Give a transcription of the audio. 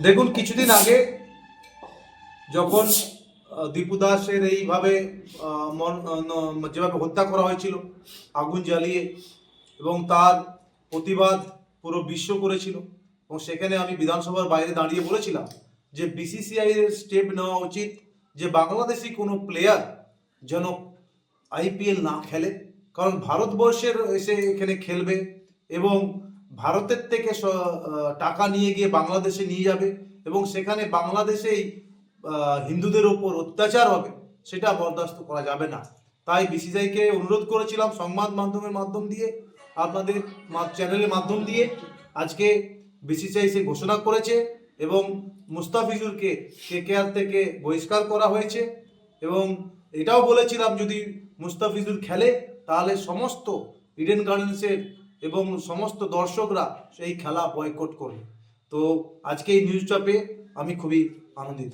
দেখুন, কিছুদিন আগে যখন দীপু দাসের এইভাবে যেভাবে হত্যা করা হয়েছিল আগুন জ্বালিয়ে, এবং তার প্রতিবাদ পুরো বিশ্ব করেছিল, এবং সেখানে আমি বিধানসভার বাইরে দাঁড়িয়ে বলেছিলাম যে বিসিসিআই এর স্টেপ নেওয়া উচিত যে বাংলাদেশি কোনো প্লেয়ার যেন আইপিএল না খেলে, কারণ ভারতবর্ষের এসে এখানে খেলবে এবং ভারতের থেকে টাকা নিয়ে গিয়ে বাংলাদেশে নিয়ে যাবে, এবং সেখানে বাংলাদেশেই হিন্দুদের ওপর অত্যাচার হবে, সেটা বরদাস্ত করা যাবে না। তাই বিসিসিআইকে অনুরোধ করেছিলাম সংবাদ মাধ্যমের মাধ্যম দিয়ে, আপনাদের চ্যানেলের মাধ্যম দিয়ে। আজকে বিসিসিআই সে ঘোষণা করেছে এবং মুস্তাফিজুরকে কেকেআর থেকে বহিষ্কার করা হয়েছে, এবং এটাও বলেছিলাম যদি মুস্তাফিজুর খেলে তাহলে সমস্ত ইডেন গার্ডেন্সের এবং সমস্ত দর্শকরা সেই খেলা বয়কট করবে। তো আজকে এই নিউজটা পেয়ে আমি খুবই আনন্দিত।